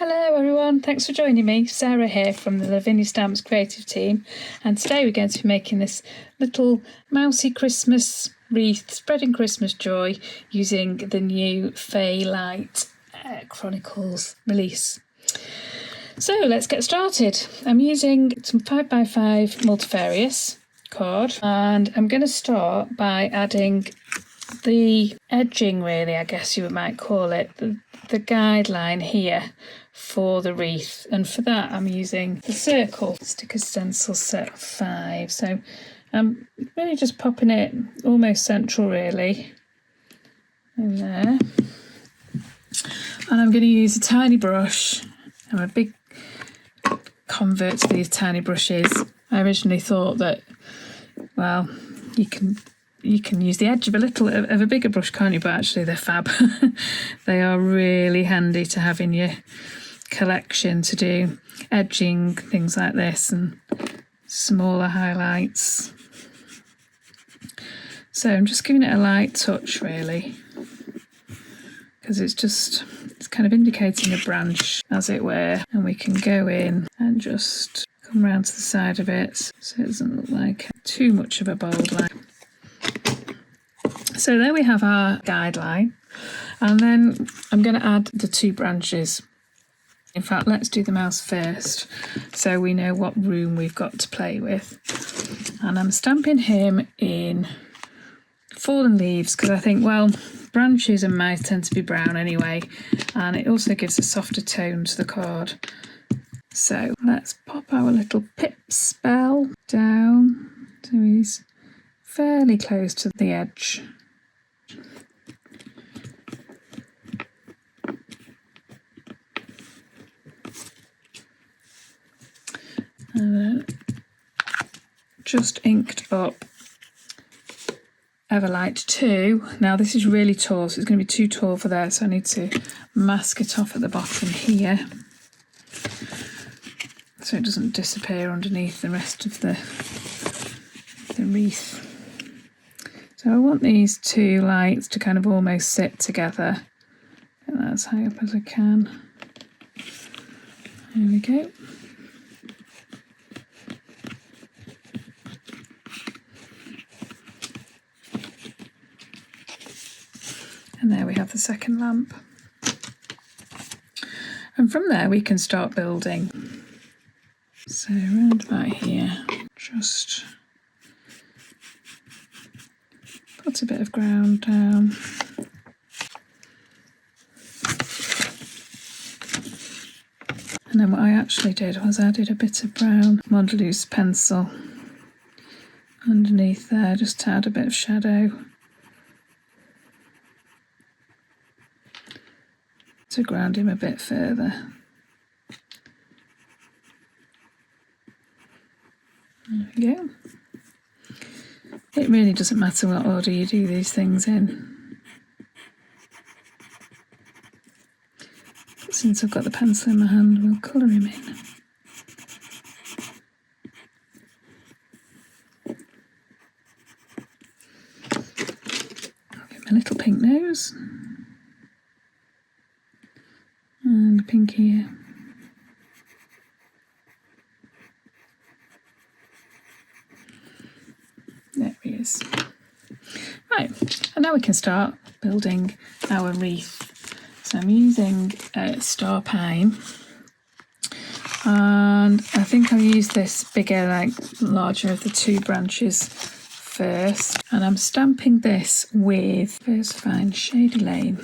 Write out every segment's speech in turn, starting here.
Hello everyone, thanks for joining me. Sarah here from the Lavinia Stamps creative team, and today we're going to be making this little mousy Christmas wreath spreading Christmas joy using the new Foliage Chronicles release. So let's get started. I'm using some 5x5 multifarious card, and I'm going to start by adding the edging, really, I guess you might call it, the guideline here for the wreath, and for that I'm using the circle sticker stencil set 5. So I'm really just popping it almost central, really, in there. And I'm going to use a tiny brush. I'm a big convert to these tiny brushes. I originally thought that, well, you can use the edge of a bigger brush, can't you? But actually they're fab. They are really handy to have in your collection to do edging, things like this, and smaller highlights. So I'm just giving it a light touch, really, because it's kind of indicating a branch, as it were, and we can go in and just come round to the side of it so it doesn't look like too much of a bold line. So there we have our guideline, and then I'm going to add the 2 branches. In fact, let's do the mouse first so we know what room we've got to play with. And I'm stamping him in fallen leaves because I think, well, branches and mice tend to be brown anyway, and it also gives a softer tone to the card. So let's pop our little Pipspell down so he's fairly close to the edge. And then just inked up Everlight 2. Now this is really tall, so it's going to be too tall for there, so I need to mask it off at the bottom here so it doesn't disappear underneath the rest of the wreath. So I want these 2 lights to kind of almost sit together. Get that as high up as I can. There we go. And there we have the second lamp. And from there we can start building. So around about here, just put a bit of ground down. And then what I actually did was added a bit of brown Mondelez pencil underneath there, just to add a bit of shadow, to ground him a bit further. There we go. It really doesn't matter what order you do these things in. But since I've got the pencil in my hand, we'll colour him in. I'll get my little pink nose. And pink here. There he is. Right, and now we can start building our wreath. So I'm using star pine, and I think I'll use this bigger, larger of the 2 branches first. And I'm stamping this with Versafine Shady Lane.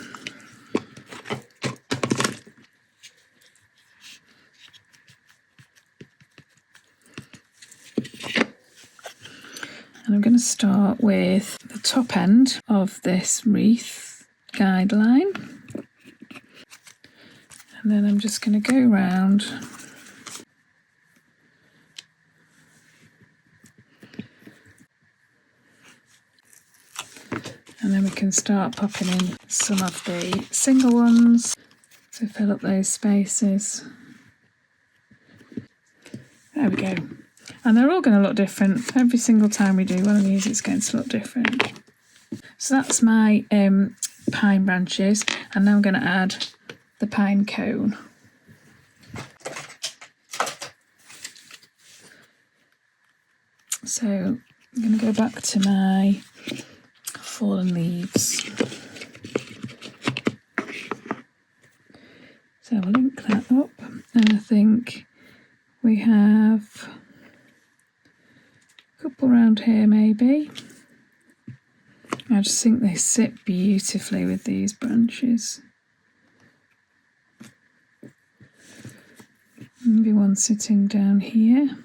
And I'm going to start with the top end of this wreath guideline. And then I'm just going to go round and then we can start popping in some of the single ones to fill up those spaces. There we go. And they're all going to look different. Every single time we do one of these, it's going to look different. So that's my pine branches, and now I'm going to add the pine cone. So I'm going to go back to my fallen leaves. So I'll link that up, and I think we have a couple around here maybe. I just think they sit beautifully with these branches. Maybe one sitting down here.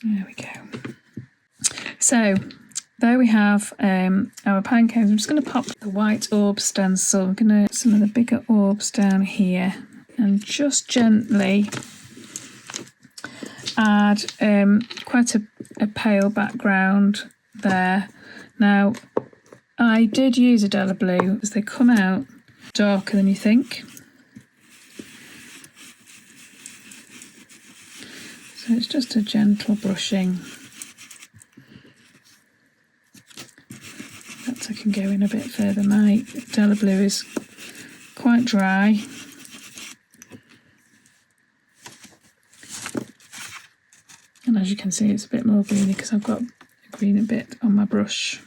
There we go. So there we have our pine cones. I'm just going to pop the white orb stencil. I'm going to put some of the bigger orbs down here and just gently add quite a pale background there. Now, I did use a Della blue because they come out darker than you think. So it's just a gentle brushing. Perhaps I can go in a bit further. My Della blue is quite dry. And as you can see, it's a bit more greeny because I've got a green bit on my brush.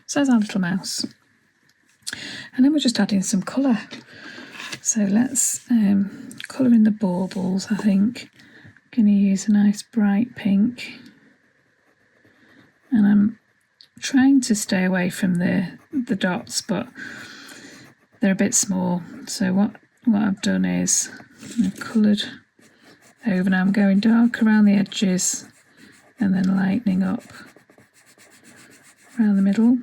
So there's our little mouse. And then we're just adding some colour. So let's colour in the baubles, I think. I'm going to use a nice bright pink. And I'm trying to stay away from the dots, but they're a bit small. So what I've done is I've coloured over. Now I'm going dark around the edges and then lightening up around the middle.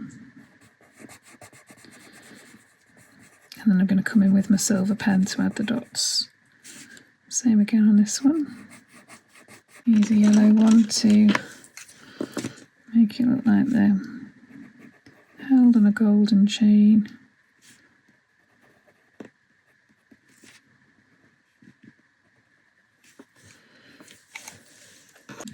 And then I'm going to come in with my silver pen to add the dots. Same again on this one. Use a yellow one to make it look like they're held on a golden chain.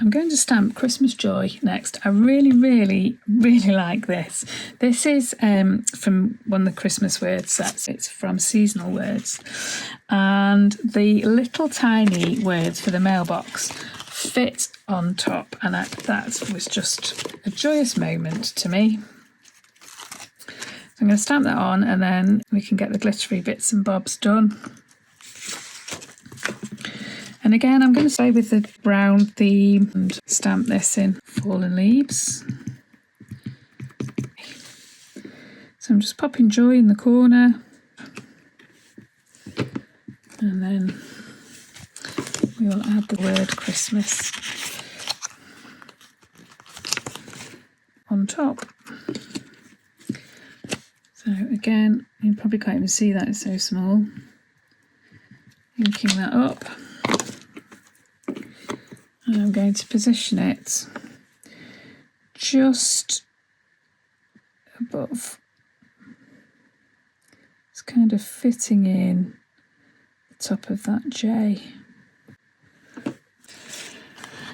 I'm going to stamp Christmas Joy next. I really, really, really like this. This is from one of the Christmas word sets. It's from Seasonal Words. And the little tiny words for the mailbox fit on top. And that was just a joyous moment to me. So I'm going to stamp that on and then we can get the glittery bits and bobs done. And again, I'm going to stay with the brown theme and stamp this in Fallen Leaves. So I'm just popping Joy in the corner. And then we will add the word Christmas on top. So again, you probably can't even see that, it's so small. Inking that up. And I'm going to position it just above. It's kind of fitting in the top of that J. And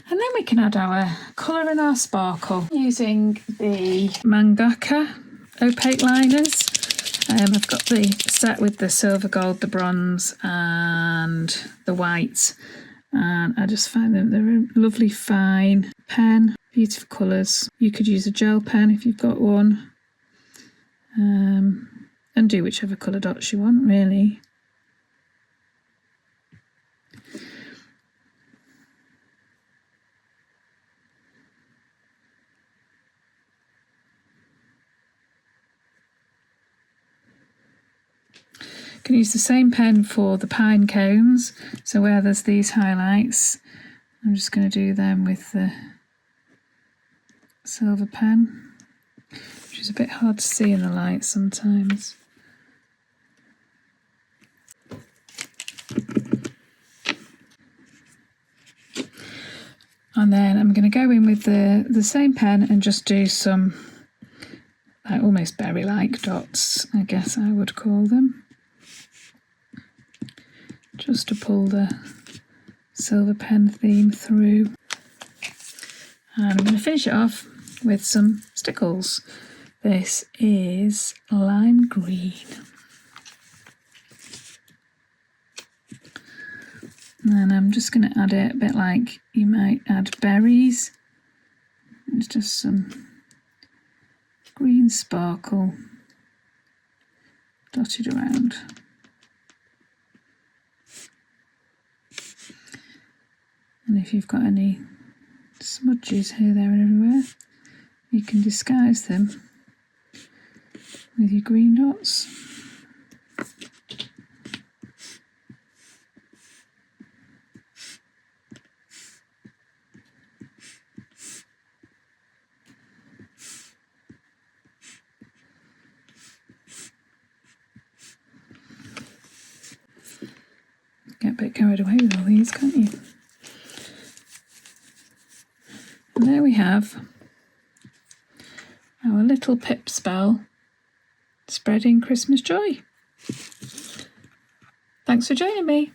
then we can add our colour and our sparkle using the Mangaka opaque liners. I've got the set with the silver, gold, the bronze and the white. And I just find them, they're a lovely fine pen, beautiful colours. You could use a gel pen if you've got one, and do whichever colour dots you want, really. You can use the same pen for the pine cones. So where there's these highlights, I'm just going to do them with the silver pen, which is a bit hard to see in the light sometimes. And then I'm going to go in with the same pen and just do some like almost berry-like dots, I guess I would call them. Just to pull the silver pen theme through. And I'm going to finish it off with some stickles. This is lime green. And I'm just going to add it a bit like you might add berries. It's just some green sparkle dotted around. And if you've got any smudges here, there and everywhere, you can disguise them with your green dots. Get a bit carried away with all these, can't you? And there we have our little Pipspell spreading Christmas joy. Thanks for joining me.